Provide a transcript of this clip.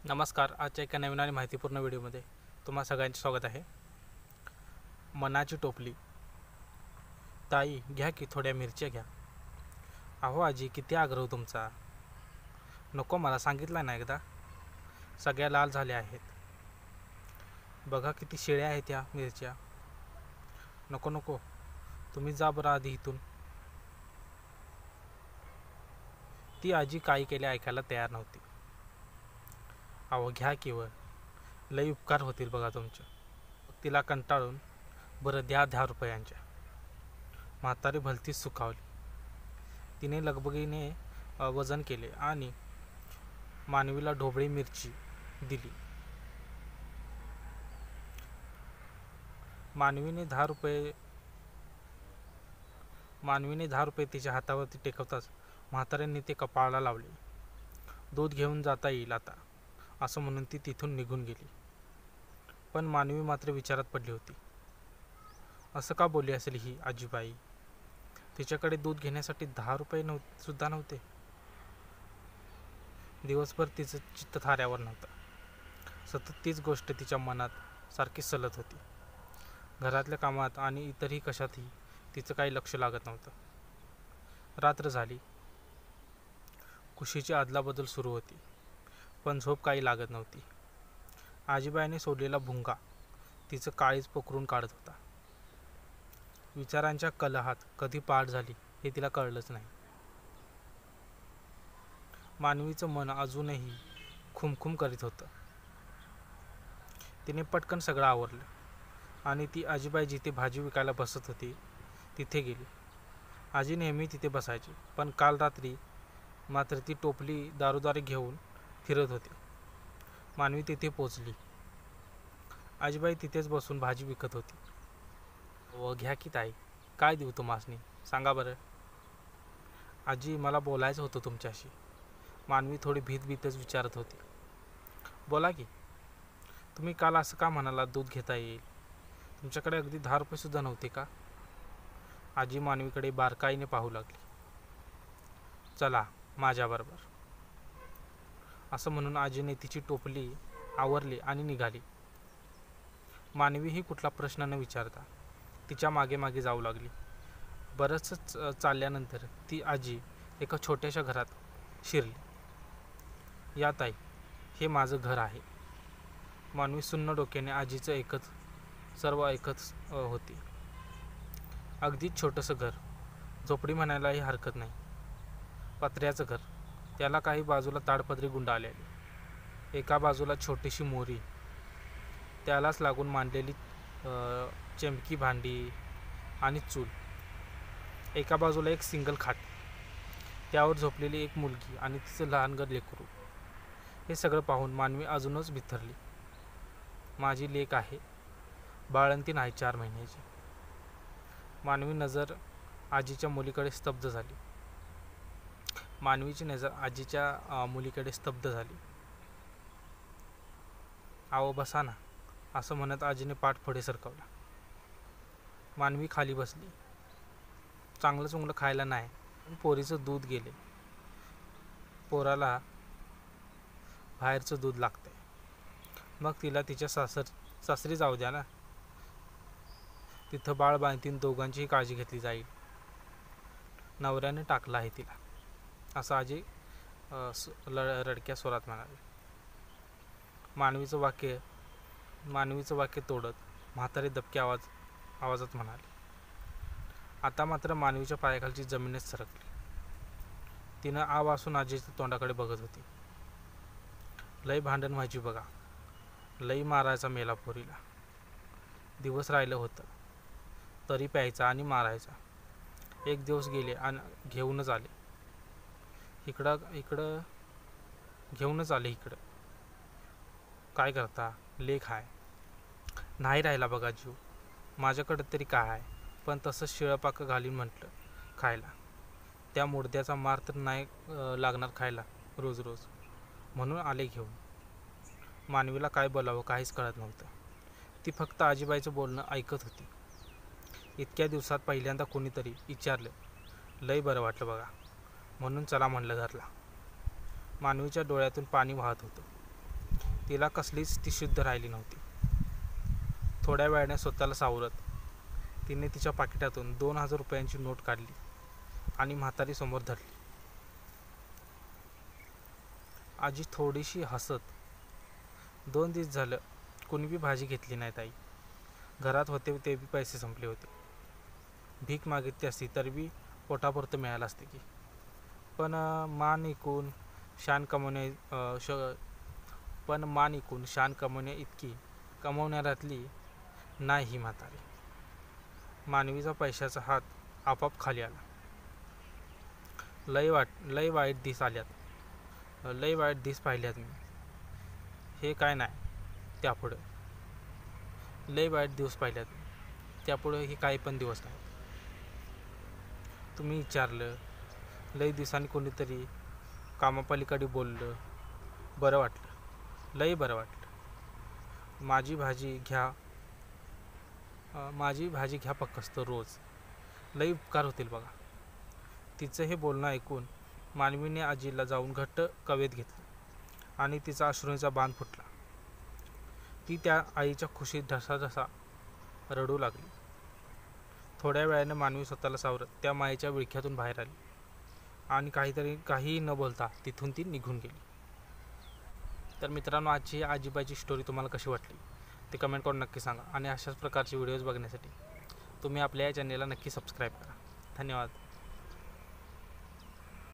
नमस्कार. आजच्या एका नवीन आणि माहितीपूर्ण व्हिडिओमध्ये तुम्हा सगळ्यांचे स्वागत आहे. मनाची टोपली. ताई घ्या की थोड्या मिरच्या घ्या. अहो आजी किती आग्रह तुमचा. नको मला सांगितलं ना एकदा. सगळ्या लाल झाल्या आहेत. बघा किती शिळ्या आहेत या मिरच्या. नको नको तुम्ही जा बरं आधी इथून. ती आजी काही केले ऐकायला तयार नव्हती. अहो घ्या की वर, लई उपकार होतील बघा तुमचे. तिला कंटाळून बरं द्या 10 रुपयांच्या. म्हातारी भलतीच सुखावली. तिने लगबगीने वजन केले आणि मानवीला ढोबळी मिरची दिली. मानवीने 10 रुपये तिच्या हातावरती टेकवताच म्हाताऱ्यांनी ते कपाळाला लावले. दूध घेऊन जाता येईल आता असं म्हणून ती तिथून निघून गेली. पण मानवी मात्र विचारात पडली होती. असं का बोलली असेल ही आजीबाई. तिच्याकडे दूध घेण्यासाठी 10 रुपये सुद्धा नव्हते. दिवसभर तिचं चित्त थाऱ्यावर नव्हतं. सतत तीच गोष्ट तिच्या मनात सारखी सलत होती. घरातल्या कामात आणि इतरही कशातही तिचं काही लक्ष लागत नव्हतं. रात्र झाली. कुशीची अदलाबदल सुरू होती. पण झोप काही लागत नव्हती. आजीबाईने सोडलेला भुंगा तिचं काळीज पोखरून काढत होता. विचारांच्या कलहात कधी पाठ झाली हे तिला कळलंच नाही. मानवीचं मन अजूनही खुमखुम करीत होतं. तिने पटकन सगळं आवरलं आणि ती आजीबाई जिथे भाजी विकायला बसत होती तिथे गेली. आजी नेहमी तिथे बसायची, पण काल रात्री मात्र ती टोपली दारोदारी घेऊन फिरत होती. मानवी तिथे पोचली. आजीबाई तिथेच बसून भाजी विकत होती. व घ्या की ताई, काय देऊ तुम्हासनी सांगा बरं. आजी मला बोलायचं होतं तुमच्याशी. मानवी थोडी भीतच विचारत होती. बोला की. तुम्ही काल असं का म्हणाला दूध घेता येईल. तुमच्याकडे अगदी 10 रुपये सुद्धा नव्हते का. आजी मानवीकडे बारकाईने पाहू लागली. चला माझ्याबरोबर असं म्हणून आजीने तिची टोपली आवरली आणि निघाली. मानवीही कुठला प्रश्न न विचारता तिच्या मागे मागे जाऊ लागली. बरंच चालल्यानंतर ती आजी एका छोट्याशा घरात शिरली. या ताई, हे माझं घर आहे. मानवी सुन्न डोक्याने आजीचं सर्व ऐकत होती. अगदीच छोटंसं घर. झोपडी म्हणायलाही हरकत नाही. पत्र्याचं घर. त्याला काही बाजूला ताडपदरी गुंड आलेली. एका बाजूला छोटीशी मोरी. त्यालाच लागून मांडलेली चमकी भांडी आणि चूल. एका बाजूला एक सिंगल खाट. त्यावर झोपलेली एक मुलगी आणि तिचं लहानगर लेकरू. हे सगळं पाहून मानवी अजूनच बिथरली. माझी लेक आहे. बाळंतीण आहे 4 महिन्याची. मानवी नजर आजीच्या मुलीकडे स्तब्ध झाली. मानवीची नजर आजीच्या मुलीकडे स्तब्ध झाली. आहो बसा ना असं म्हणत आजीने पाठ पुढे सरकवला. मानवी खाली बसली. चांगलं चुंगलं खायला नाही, पण पोरीचं दूध गेले. पोराला बाहेरचं दूध लागतंय. मग तिला तिच्या सासरी जाऊ द्या ना. तिथं बाळ बाळंतीण दोघांचीही काळजी घेतली जाईल. नवऱ्याने टाकलं आहे तिला असं आजी रडक्या स्वरात म्हणाली. मानवीचं वाक्य तोडत म्हातारी दबक्या आवाजात म्हणाली. आता मात्र मानवीच्या पायाखालची जमीनच सरकली. तिनं आ वासून आजीच्या तोंडाकडे बघत होती. लई भांडण व्हायची बघा. लई मारायचा मेला पोरीला. दिवस राहिलं होतं तरी प्यायचा आणि मारायचा. एक दिवस गेले आणि घेऊनच आले इकडं. काय करता. लेख आहे. नाही राहिला बघा जीव. माझ्याकडे तरी काय आहे, पण तसंच शिळपाकं घालीन म्हटलं खायला. त्या मुडद्याचा मार तर नाही लागणार खायला रोज रोज, म्हणून आले घेऊन. मानवीला काय बोलावं काहीच कळत नव्हतं. ती फक्त आजीबाईचं बोलणं ऐकत होती. इतक्या दिवसात पहिल्यांदा कोणीतरी विचारलं. लई बरं वाटलं बघा, म्हणून चला म्हणलं घरला. मानवीच्या डोळ्यातून पाणी वाहत होतं. तिला कसलीच ती शुद्ध राहिली नव्हती. थोड्या वेळाने स्वतःला सावरत तिने तिच्या पाकिटातून 2000 रुपयांची नोट काढली आणि म्हातारी समोर धरली. आजी थोडीशी हसत, 2 दिवस झालं कोणी बी भाजी घेतली नाही ताई. घरात होते ते बी पैसे संपले होते. भीक मागितली असती तरी बी पोटापुरतं मिळालं असते की. पण मान इकून शान कमवण्या इतकी कमवणाऱ्यातली नाही ही म्हातारी. मानवीचा पैशाचा हात आपोआप खाली आला. लय वाईट दिस पाहिल्यात मी. हे काय नाही त्यापुढं. लय वाईट दिवस पाहिल्यात मी. त्यापुढं हे काही पण दिवस नाही. तुम्ही विचारलं, लय दिवसांनी कोणीतरी कामापलीकडे बोललं. बरं वाटलं, लय बरं वाटलं. माझी भाजी घ्या पक्कस्त रोज. लय उपकार होतील बघा. तिचं हे बोलणं ऐकून मानवीने आजीला जाऊन घट्ट कवेत घेतलं आणि तिचा अश्रूंचा बांध फुटला. ती त्या आईच्या खुशीत ढसाढसा रडू लागली. थोड्या वेळाने मानवी स्वतःला सावरत त्या मायेच्या विळख्यातून बाहेर आली आणि काहीही न बोलता तिथून ती निघून गेली. तर मित्रांनो, आजची आजीबाईची स्टोरी तुम्हाला कशी वाटली ते कमेंट करून नक्की सांगा आणि अशाच प्रकारचे व्हिडिओज बघण्यासाठी तुम्ही आपल्या या चॅनेलला नक्की सबस्क्राईब करा. धन्यवाद.